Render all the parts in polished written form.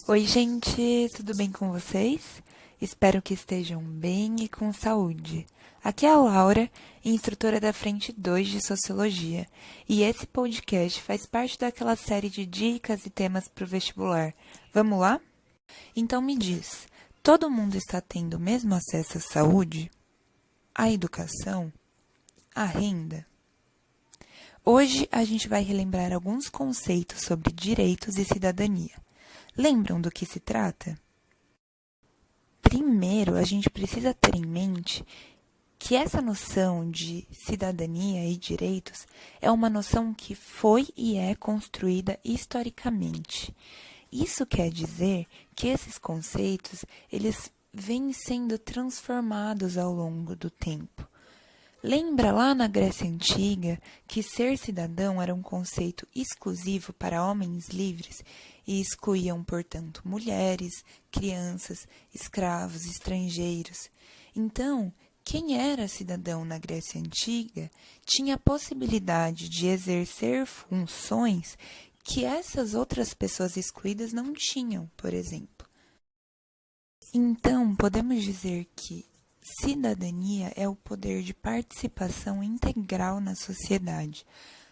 Oi, gente, tudo bem com vocês? Espero que estejam bem e com saúde. Aqui é a Laura, instrutora da Frente 2 de Sociologia, e esse podcast faz parte daquela série de dicas e temas para o vestibular. Vamos lá? Então me diz, todo mundo está tendo o mesmo acesso à saúde, à educação, à renda? Hoje a gente vai relembrar alguns conceitos sobre direitos e cidadania. Lembram do que se trata? Primeiro, a gente precisa ter em mente que essa noção de cidadania e direitos é uma noção que foi e é construída historicamente. Isso quer dizer que esses conceitos, eles vêm sendo transformados ao longo do tempo. Lembra lá na Grécia Antiga que ser cidadão era um conceito exclusivo para homens livres e excluíam, portanto, mulheres, crianças, escravos, estrangeiros. Então, quem era cidadão na Grécia Antiga tinha a possibilidade de exercer funções que essas outras pessoas excluídas não tinham, por exemplo. Então, podemos dizer que cidadania é o poder de participação integral na sociedade.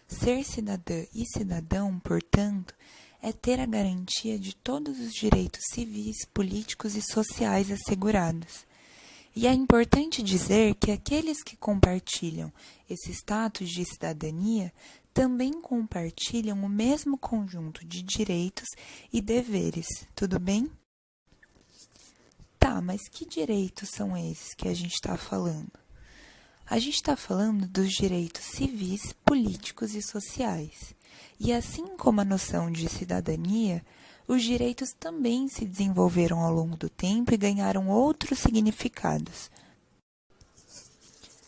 Ser cidadã e cidadão, portanto, é ter a garantia de todos os direitos civis, políticos e sociais assegurados. E é importante dizer que aqueles que compartilham esse status de cidadania também compartilham o mesmo conjunto de direitos e deveres, tudo bem? Tá, mas que direitos são esses que a gente está falando? A gente está falando dos direitos civis, políticos e sociais. E assim como a noção de cidadania, os direitos também se desenvolveram ao longo do tempo e ganharam outros significados.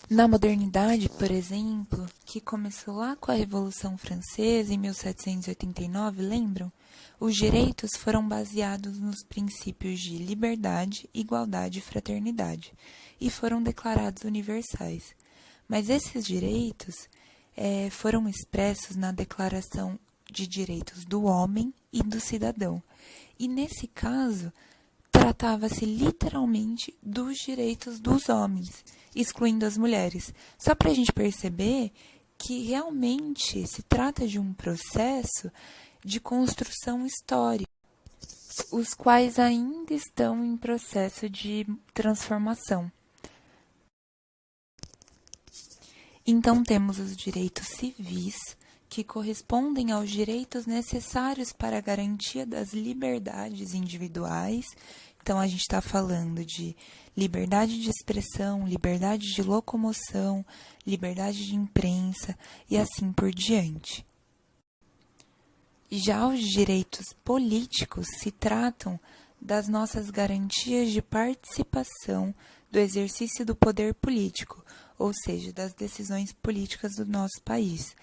Na modernidade, por exemplo, que começou lá com a Revolução Francesa em 1789, lembram? Os direitos foram baseados nos princípios de liberdade, igualdade e fraternidade, e foram declarados universais. Mas esses direitos foram expressos na Declaração de Direitos do Homem e do Cidadão. E nesse caso, tratava-se literalmente dos direitos dos homens, excluindo as mulheres. Só para a gente perceber que realmente se trata de um processo de construção histórica, os quais ainda estão em processo de transformação. Então temos os direitos civis, que correspondem aos direitos necessários para a garantia das liberdades individuais. Então, a gente está falando de liberdade de expressão, liberdade de locomoção, liberdade de imprensa e assim por diante. Já os direitos políticos se tratam das nossas garantias de participação do exercício do poder político, ou seja, das decisões políticas do nosso país.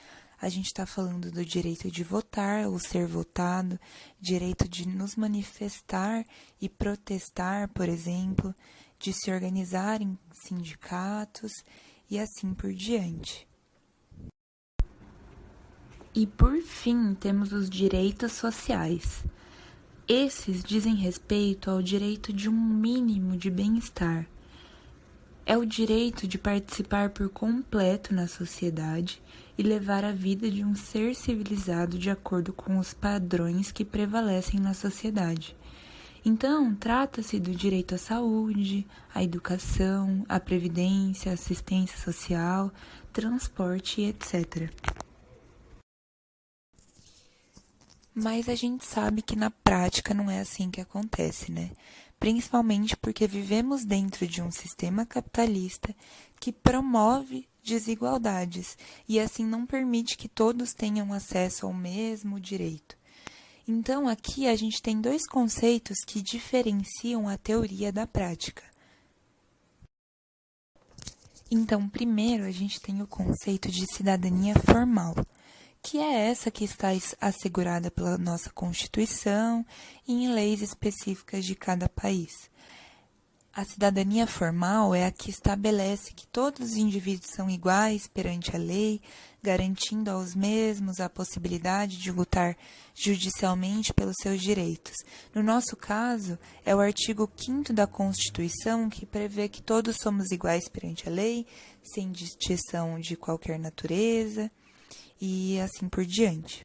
A gente está falando do direito de votar ou ser votado, direito de nos manifestar e protestar, por exemplo, de se organizar em sindicatos e assim por diante. E por fim, temos os direitos sociais. Esses dizem respeito ao direito de um mínimo de bem-estar. É o direito de participar por completo na sociedade e levar a vida de um ser civilizado de acordo com os padrões que prevalecem na sociedade. Então, trata-se do direito à saúde, à educação, à previdência, assistência social, transporte e etc. Mas a gente sabe que na prática não é assim que acontece, né? Principalmente porque vivemos dentro de um sistema capitalista que promove desigualdades e assim não permite que todos tenham acesso ao mesmo direito. Então, aqui a gente tem dois conceitos que diferenciam a teoria da prática. Então, primeiro, a gente tem o conceito de cidadania formal, que é essa que está assegurada pela nossa Constituição e em leis específicas de cada país. A cidadania formal é a que estabelece que todos os indivíduos são iguais perante a lei, garantindo aos mesmos a possibilidade de lutar judicialmente pelos seus direitos. No nosso caso, é o artigo 5º da Constituição que prevê que todos somos iguais perante a lei, sem distinção de qualquer natureza e assim por diante.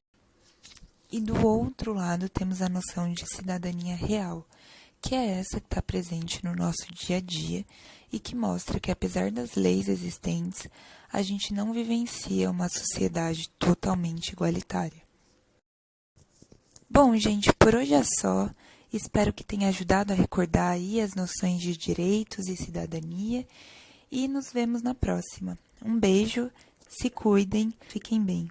E do outro lado temos a noção de cidadania real, que é essa que está presente no nosso dia a dia e que mostra que, apesar das leis existentes, a gente não vivencia uma sociedade totalmente igualitária. Bom, gente, por hoje é só. Espero que tenha ajudado a recordar aí as noções de direitos e cidadania e nos vemos na próxima. Um beijo, se cuidem, fiquem bem.